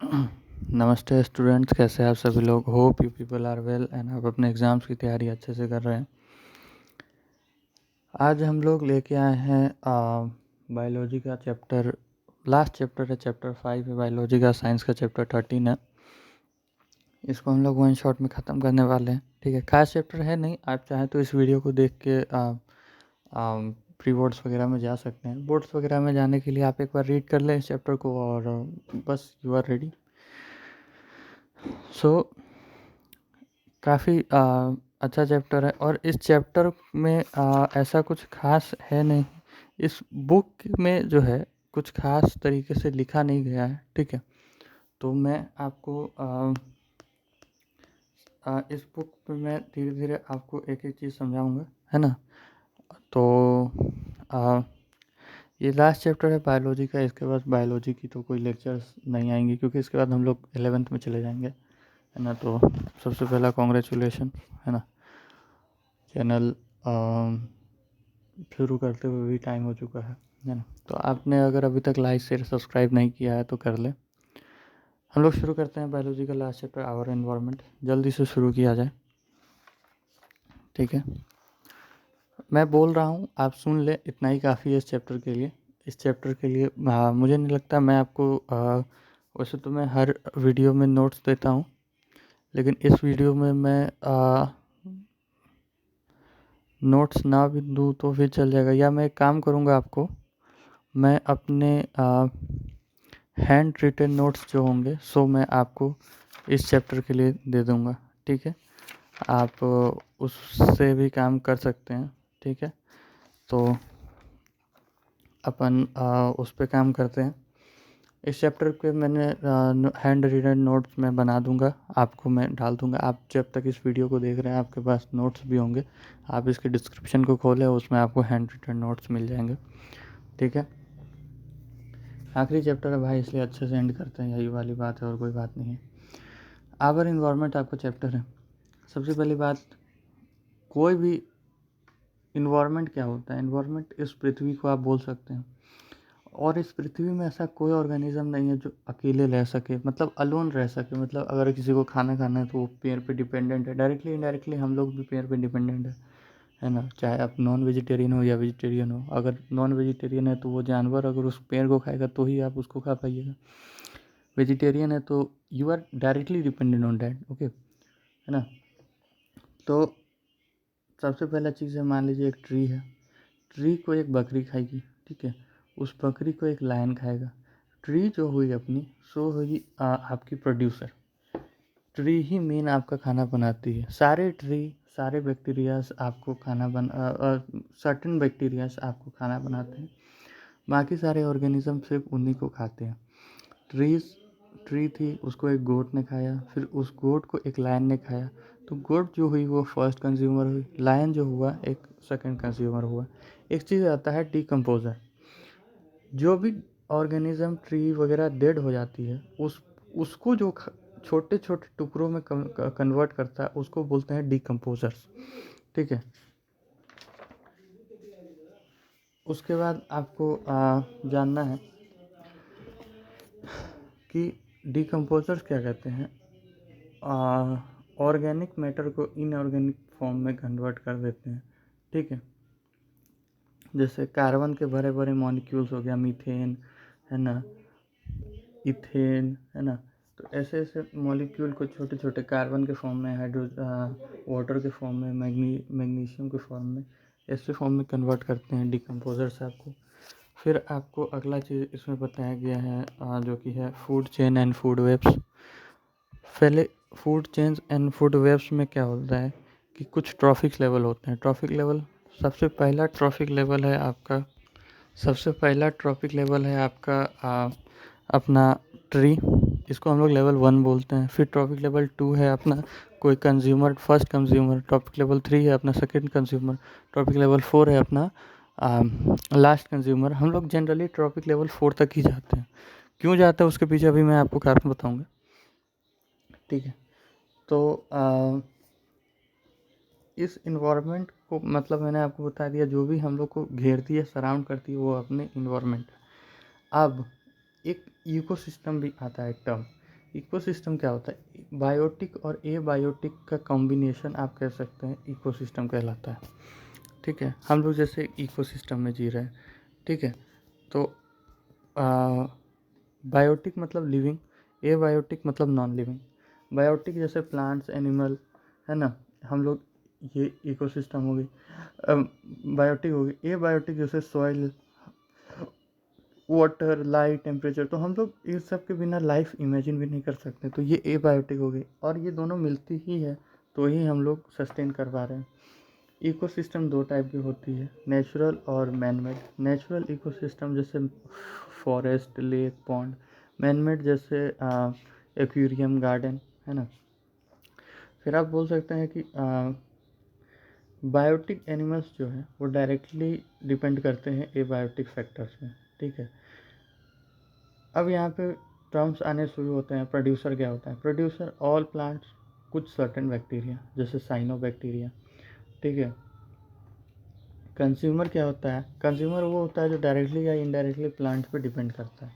नमस्ते स्टूडेंट्स, कैसे हैं आप सभी लोग। Hope you people are well and आप अपने एग्ज़ाम्स की तैयारी अच्छे से कर रहे हैं। आज हम लोग लेके आए हैं बायोलॉजी का चैप्टर। लास्ट चैप्टर है, चैप्टर 5 है बायोलॉजी का। साइंस का चैप्टर 13 है। इसको हम लोग वन शॉट में ख़त्म करने वाले हैं। ठीक है, खास चैप्टर है नहीं, आप चाहें तो इस वीडियो को देख के प्री बोर्ड्स वगैरह में जा सकते हैं। बोर्ड्स वगैरह में जाने के लिए आप एक बार रीड कर लें इस चैप्टर को और बस यू आर रेडी। सो काफ़ी अच्छा चैप्टर है और इस चैप्टर में ऐसा कुछ खास है नहीं। इस बुक में जो है कुछ खास तरीके से लिखा नहीं गया है। ठीक है, तो मैं आपको इस बुक पे मैं धीरे धीरे आपको एक एक चीज़ समझाऊंगा, है ना। तो आ, ये लास्ट चैप्टर है बायोलॉजी का। इसके बाद बायोलॉजी की तो कोई लेक्चर्स नहीं आएंगे क्योंकि इसके बाद हम लोग 11th में चले जाएंगे, है ना। तो सबसे पहला कॉन्ग्रेचुलेशन, है ना। चैनल शुरू करते हुए भी टाइम हो चुका है ना। तो आपने अगर अभी तक लाइक शेयर सब्सक्राइब नहीं किया है तो कर ले। हम लोग शुरू करते हैं बायोलॉजी का लास्ट चैप्टर आवर एनवायरनमेंट। जल्दी से शुरू किया जाए, ठीक है। मैं बोल रहा हूँ, आप सुन ले, इतना ही काफ़ी है इस चैप्टर के लिए। इस चैप्टर के लिए मुझे नहीं लगता मैं आपको वैसे तो मैं हर वीडियो में नोट्स देता हूँ, लेकिन इस वीडियो में मैं नोट्स ना भी दूँ तो फिर चल जाएगा। या मैं एक काम करूँगा, आपको मैं अपने हैंड रिटन नोट्स जो होंगे सो मैं आपको इस चैप्टर के लिए दे दूँगा, ठीक है। आप उससे भी काम कर सकते हैं, ठीक है। तो अपन उस पे काम करते हैं। इस चैप्टर के मैंने हैंड रिटन नोट्स मैं बना दूंगा, आपको मैं डाल दूंगा। आप जब तक इस वीडियो को देख रहे हैं आपके पास नोट्स भी होंगे, आप इसके डिस्क्रिप्शन को खोलें, उसमें आपको हैंड रिटन नोट्स मिल जाएंगे, ठीक है। आखिरी चैप्टर है भाई, इसलिए अच्छे से एंड करते हैं, यही वाली बात है और कोई बात नहीं है। आवर इन्वायरमेंट आपका चैप्टर है। सबसे पहली बात, कोई भी इन्वायरमेंट क्या होता है। इन्वायरमेंट इस पृथ्वी को आप बोल सकते हैं, और इस पृथ्वी में ऐसा कोई ऑर्गेनिज्म नहीं है जो अकेले रह सके, मतलब अलोन रह सके। मतलब अगर किसी को खाना खाना है तो वो पेड़ पे डिपेंडेंट है, डायरेक्टली इनडायरेक्टली हम लोग भी पेड़ पे डिपेंडेंट है ना। चाहे आप नॉन वेजिटेरियन हो या वेजिटेरियन हो, अगर नॉन वेजिटेरियन है तो वो जानवर अगर उस पेड़ को खाएगा तो ही आप उसको खा पाइएगा। वेजिटेरियन है तो you are directly dependent on that, okay, है ना। तो सबसे पहला चीज़ है, मान लीजिए एक ट्री है। ट्री को एक बकरी खाएगी, ठीक है। उस बकरी को एक लायन खाएगा। ट्री जो हुई अपनी, सो हुई आपकी प्रोड्यूसर। ट्री ही मेन आपका खाना बनाती है। सारे ट्री, सारे बैक्टीरियाज आपको खाना सर्टेन बैक्टीरियाज आपको खाना बनाते हैं, बाकी सारे ऑर्गेनिज्म सिर्फ उन्हीं को खाते हैं। ट्री थी, उसको एक गोट ने खाया, फिर उस गोट को एक लायन ने खाया। तो गोट जो हुई वो फर्स्ट कंज्यूमर हुई, लायन जो हुआ एक सेकंड कंज्यूमर हुआ। एक चीज़ आता है डिकम्पोजर। जो भी ऑर्गेनिज्म ट्री वगैरह डेड हो जाती है, उसको जो छोटे छोटे टुकड़ों में कन्वर्ट करता है उसको बोलते हैं डिकम्पोजर्स, ठीक है। उसके बाद आपको जानना है कि डिकम्पोजर्स क्या कहते हैं। ऑर्गेनिक मैटर को इनऑर्गेनिक फॉर्म में कन्वर्ट कर देते हैं, ठीक है। जैसे कार्बन के भरे भरे मॉलिक्यूल्स हो गया, मीथेन, है ना, इथेन, है ना। तो ऐसे ऐसे मॉलिक्यूल को छोटे छोटे कार्बन के फॉर्म में, वाटर के फॉर्म में, मैग्नीशियम के फॉर्म में, ऐसे फॉर्म में कन्वर्ट करते हैं डिकम्पोजर्स आपको। फिर आपको अगला चीज़ इसमें बताया गया है जो कि है food chain and food webs. पहले food chains and food webs में क्या होता है कि कुछ ट्रॉफिक लेवल होते हैं। ट्रॉफिक लेवल, सबसे पहला ट्रॉफिक लेवल है आपका, अपना ट्री। इसको हम लोग लेवल 1 बोलते हैं। फिर ट्रॉफिक लेवल 2 है अपना कोई consumer, first consumer. Trophic level 3 है अपना सेकंड कंज्यूमर। ट्रॉफिक लेवल 4 है अपना लास्ट कंज्यूमर। हम लोग जनरली ट्रॉफिक लेवल 4 तक ही जाते हैं। क्यों जाते हैं उसके पीछे अभी मैं आपको कारण बताऊंगा, ठीक है। तो इस इन्वायरमेंट को, मतलब मैंने आपको बता दिया, जो भी हम लोग को घेरती है, सराउंड करती है, वो अपने इन्वायरमेंट। अब एक इकोसिस्टम भी आता है टर्म। इकोसिस्टम क्या होता है? बायोटिक और एबायोटिक का कॉम्बिनेशन आप कह सकते हैं इकोसिस्टम कहलाता है। ठीक है, हम लोग जैसे इकोसिस्टम में जी रहे हैं। ठीक है, तो बायोटिक मतलब लिविंग, एबायोटिक मतलब नॉन लिविंग। बायोटिक जैसे प्लांट्स, एनिमल, है ना, हम लोग, ये इकोसिस्टम हो गई। बायोटिक हो गई। एबायोटिक जैसे सॉइल, वाटर, लाइट, टेम्परेचर, तो हम लोग इस सब के बिना लाइफ इमेजिन भी नहीं कर सकते, तो ये एबायोटिक हो गई। और ये दोनों मिलती ही है तो ही हम लोग सस्टेन कर पा रहे हैं। इकोसिस्टम दो टाइप की होती है, नेचुरल और मैनमेड। नेचुरल इकोसिस्टम जैसे फॉरेस्ट, लेक, पॉन्ड। मैनमेड जैसे एक्वेरियम, गार्डन, है ना। फिर आप बोल सकते हैं कि बायोटिक एनिमल्स जो हैं वो डायरेक्टली डिपेंड करते हैं एबायोटिक फैक्टर्स में। ठीक है, अब यहाँ पे टर्म्स आने शुरू होते हैं। प्रोड्यूसर क्या होता है? प्रोड्यूसर ऑल प्लांट्स, कुछ सर्टेन बैक्टीरिया जैसे साइनोबैक्टीरिया। ठीक है, कंज्यूमर क्या होता है? कंज्यूमर वो होता है जो डायरेक्टली या इनडायरेक्टली प्लांट पे डिपेंड करता है।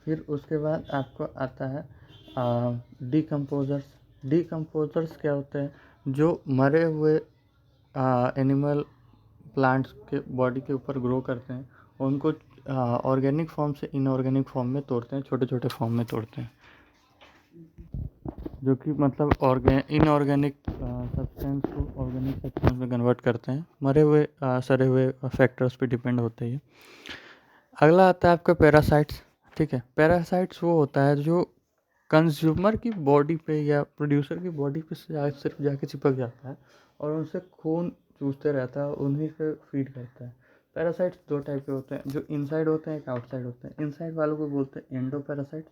फिर उसके बाद आपको आता है डिकम्पोजर्स। डिकम्पोजर्स क्या होते हैं? जो मरे हुए एनिमल प्लांट्स के बॉडी के ऊपर ग्रो करते हैं, उनको ऑर्गेनिक फॉर्म से इनऑर्गेनिक फॉर्म में तोड़ते हैं, छोटे छोटे फॉर्म में तोड़ते हैं, जो कि मतलब इनऑर्गेनिक सब्सटेंस को ऑर्गेनिक सब्सटेंस में कन्वर्ट करते हैं। मरे हुए सड़े हुए फैक्टर्स पे डिपेंड होते हैं। अगला आता है आपका पैरासाइट्स। ठीक है, पैरासाइट्स वो होता है जो कंज्यूमर की बॉडी पे या प्रोड्यूसर की बॉडी पे सिर्फ जाके चिपक जाता है और उनसे खून चूसते रहता है, उन्हीं से फीड करता है। पैरासाइट्स दो टाइप के होते हैं, जो इनसाइड होते हैं, एक आउटसाइड होते हैं। इनसाइड वालों को बोलते हैं एंडो पैरासाइट्स,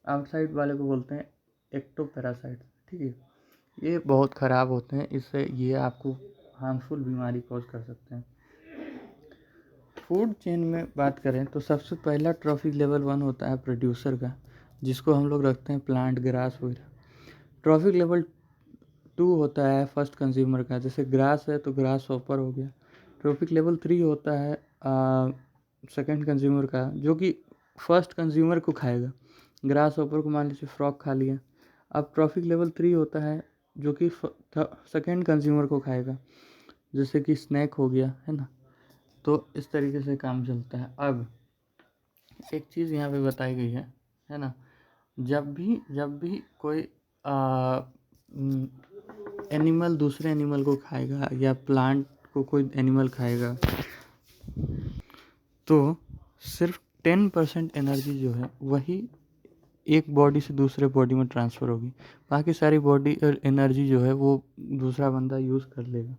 आउटसाइड वाले को बोलते हैं एक्टो पैरासाइट्स। ठीक है, ये बहुत ख़राब होते हैं, इससे ये आपको हार्मफुल बीमारी कॉज कर सकते हैं। फूड चेन में बात करें तो सबसे पहला ट्रॉफिक लेवल 1 होता है प्रोड्यूसर का, जिसको हम लोग रखते हैं प्लांट, ग्रास वगैरह। ट्रॉफिक लेवल 2 होता है फर्स्ट कंज्यूमर का, जैसे ग्रास है तो ग्रास हॉपर हो गया। ट्रॉफिक लेवल 3 होता है सेकंड कंज्यूमर का, जो कि फर्स्ट कंज्यूमर को खाएगा। ग्रास हॉपर को मान लीजिए फ्रॉग खा लिया। अब ट्रॉफिक लेवल 3 होता है जो कि सेकंड कंज्यूमर को खाएगा, जैसे कि स्नैक हो गया, है ना। तो इस तरीके से काम चलता है। अब एक चीज़ यहाँ पे बताई गई है ना, जब भी कोई एनिमल दूसरे एनिमल को खाएगा या प्लांट को कोई एनिमल खाएगा, तो सिर्फ 10% एनर्जी जो है वही एक बॉडी से दूसरे बॉडी में ट्रांसफ़र होगी। बाकी सारी बॉडी और एनर्जी जो है वो दूसरा बंदा यूज़ कर लेगा।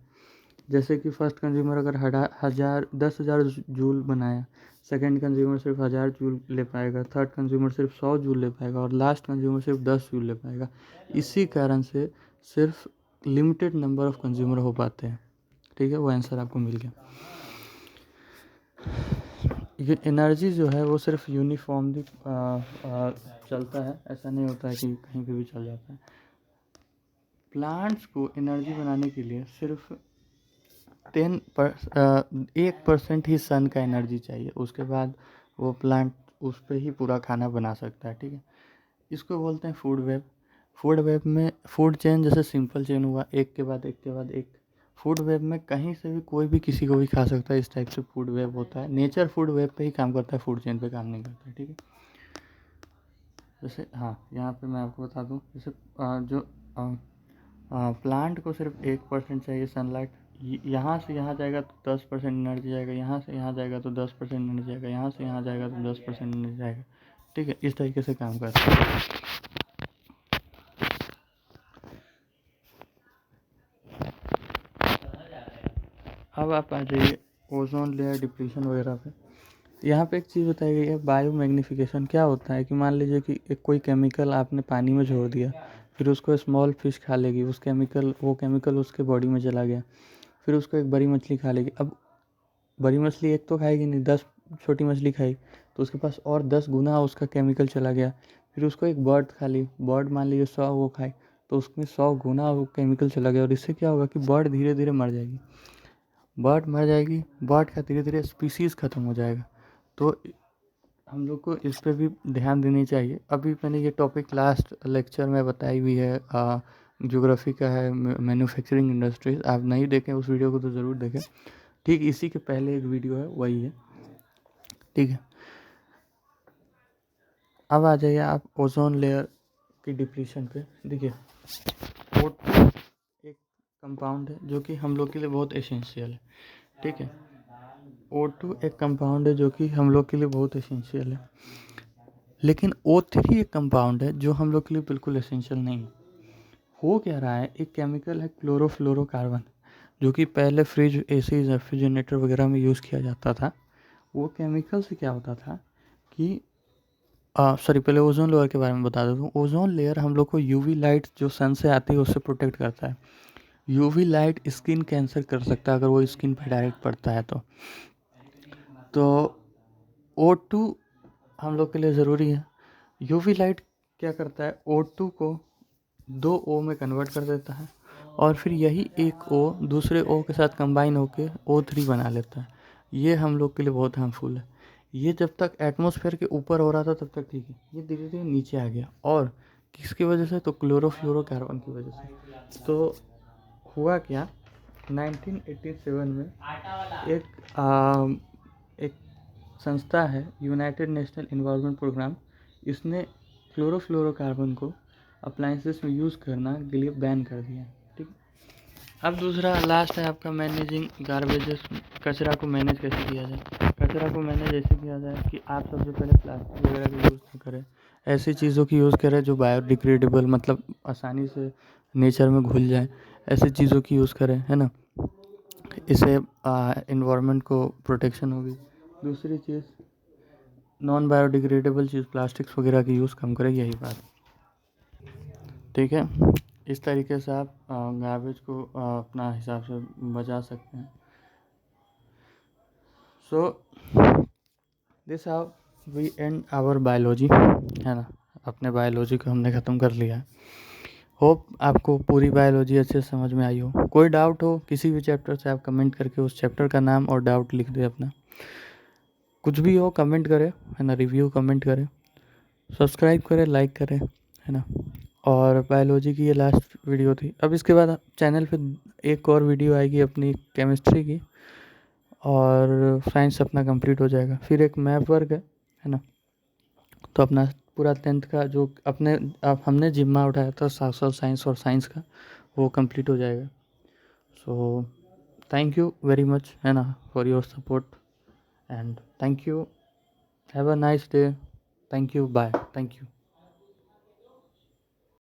जैसे कि फर्स्ट कंज्यूमर अगर 10,000 जूल बनाया, सेकंड कंज्यूमर सिर्फ 1000 जूल ले पाएगा, थर्ड कंज्यूमर सिर्फ 100 जूल ले पाएगा और लास्ट कंज्यूमर सिर्फ 10 जूल ले पाएगा। इसी कारण से सिर्फ लिमिटेड नंबर ऑफ कंज्यूमर हो पाते हैं। ठीक है, वो आंसर आपको मिल गया। ये एनर्जी जो है वो सिर्फ यूनिफॉर्मली चलता है, ऐसा नहीं होता है कि कहीं पे भी चल जाता है। प्लांट्स को एनर्जी बनाने के लिए सिर्फ 1% ही सन का एनर्जी चाहिए, उसके बाद वो प्लांट उस पर ही पूरा खाना बना सकता है। ठीक है, इसको बोलते हैं फूड वेब। फूड वेब में फूड चेन जैसे सिंपल चेन हुआ, एक के बाद एक के बाद एक। फूड वेब में कहीं से भी कोई भी किसी को भी खा सकता है, इस टाइप से फूड वेब होता है। नेचर फूड वेब पे ही काम करता है, फूड चेन पे काम नहीं करता है। ठीक है, जैसे हाँ, यहाँ पे मैं आपको बता दूँ, जैसे जो प्लांट को सिर्फ 1% चाहिए सनलाइट, यहाँ से यहाँ जाएगा तो 10% एनर्जी जाएगा, यहाँ से यहाँ जाएगा तो 10% एनर्जी जाएगा, यहाँ से यहाँ जाएगा तो 10% एनर्जी जाएगा। ठीक है, इस तरीके से काम करता है। अब आप आ जाइए ओजोन लेयर डिप्लीशन वगैरह पे। यहाँ पे एक चीज़ बताई गई है, बायो मैग्नीफिकेशन। क्या होता है कि मान लीजिए कि एक कोई केमिकल आपने पानी में छोड़ दिया, फिर उसको स्मॉल फिश खा लेगी, वो केमिकल उसके बॉडी में चला गया, फिर उसको एक बड़ी मछली खा लेगी। अब बड़ी मछली एक तो खाएगी नहीं, 10 छोटी मछली खाई तो उसके पास और 10 गुना उसका केमिकल चला गया। फिर उसको एक बर्ड खा ली, बर्ड मान लीजिए 100 वो खाई तो उसमें 100 गुना वो केमिकल चला गया, और इससे क्या होगा कि बर्ड धीरे धीरे मर जाएगी। बर्ड का धीरे धीरे स्पीसीज़ ख़त्म हो जाएगा। तो हम लोग को इस पे भी ध्यान देनी चाहिए। अभी मैंने ये टॉपिक लास्ट लेक्चर में बताई हुई है, ज्योग्राफी का है, मैन्युफैक्चरिंग इंडस्ट्रीज। आप नहीं देखें उस वीडियो को तो ज़रूर देखें। ठीक इसी के पहले एक वीडियो है, वही है। ठीक है, अब आ जाइए आप ओजोन लेयर की डिप्लीशन पे। देखिए, O2 एक कंपाउंड है जो कि हम लोग के लिए बहुत एसेंशियल है। ठीक है, O2 एक कंपाउंड है जो कि हम लोग के लिए बहुत एसेंशियल है, लेकिन O3 एक कंपाउंड है जो हम लोग के लिए बिल्कुल एसेंशियल नहीं है। हो क्या रहा है, एक केमिकल है क्लोरोफ्लोरोकार्बन, जो कि पहले फ्रिज, एसी, रेफ्रिजरेटर वगैरह में यूज़ किया जाता था। वो केमिकल से क्या होता था कि सॉरी, पहले ओजोन लेयर के बारे में बता देता हूँ। ओजोन लेयर हम लोग को यूवी लाइट जो सन से आती है उससे प्रोटेक्ट करता है। यूवी लाइट स्किन कैंसर कर सकता है अगर वो स्किन पर डायरेक्ट पड़ता है तो O2 हम लोग के लिए ज़रूरी है। यूवी लाइट क्या करता है, O2 को 2 O में कन्वर्ट कर देता है, और फिर यही एक O दूसरे O के साथ कंबाइन होकर O3 बना लेता है। ये हम लोग के लिए बहुत हार्मफुल है। ये जब तक एटमॉस्फेयर के ऊपर हो रहा था तब तक ठीक है, ये धीरे धीरे नीचे आ गया, और किसकी वजह से, तो क्लोरोफ्लोरोकार्बन की वजह से। तो हुआ क्या, 1987 में एक संस्था है, यूनाइटेड नेशनल एनवायरनमेंट प्रोग्राम, इसने क्लोरोफ्लोरोकार्बन को अप्लाइंसेस में यूज़ करना के लिए बैन कर दिया। ठीक, अब दूसरा लास्ट है आपका मैनेजिंग गार्बेजेस। कचरा को मैनेज कैसे किया जाए। कचरा को मैनेज ऐसे किया जाए कि आप सबसे पहले प्लास्टिक वगैरह का यूज़ ना करें, ऐसी चीज़ों की यूज़ करें जो बायोडिग्रेडेबल, मतलब आसानी से नेचर में घुल जाए, ऐसी चीज़ों की यूज़ करें, है ना। इससे इन्वायरमेंट को प्रोटेक्शन होगी। दूसरी चीज़, नॉन बायोडिग्रेडेबल चीज़, प्लास्टिक्स वगैरह की यूज़ कम करें, यही बात। ठीक है, इस तरीके से आप गार्बेज को अपना हिसाब से बचा सकते हैं। So this how we and our biology, है ना। अपने बायोलॉजी को हमने ख़त्म कर लिया है। होप आपको पूरी बायोलॉजी अच्छे से समझ में आई हो। कोई डाउट हो किसी भी चैप्टर से, आप कमेंट करके उस चैप्टर का नाम और डाउट लिख दें अपना। कुछ भी हो कमेंट करें, है ना, रिव्यू कमेंट करें, सब्सक्राइब करें, लाइक करें, है ना। और बायोलॉजी की ये लास्ट वीडियो थी। अब इसके बाद चैनल पे एक और वीडियो आएगी अपनी केमिस्ट्री की, और साइंस अपना कंप्लीट हो जाएगा। फिर एक मैप वर्क है ना। तो अपना पूरा 10th का जो अपने अब हमने जिम्मा उठाया था सोशल साइंस और साइंस का, वो कंप्लीट हो जाएगा। So thank you very much, है ना, for your support, and thank you, have a nice day, thank you, bye, thank you.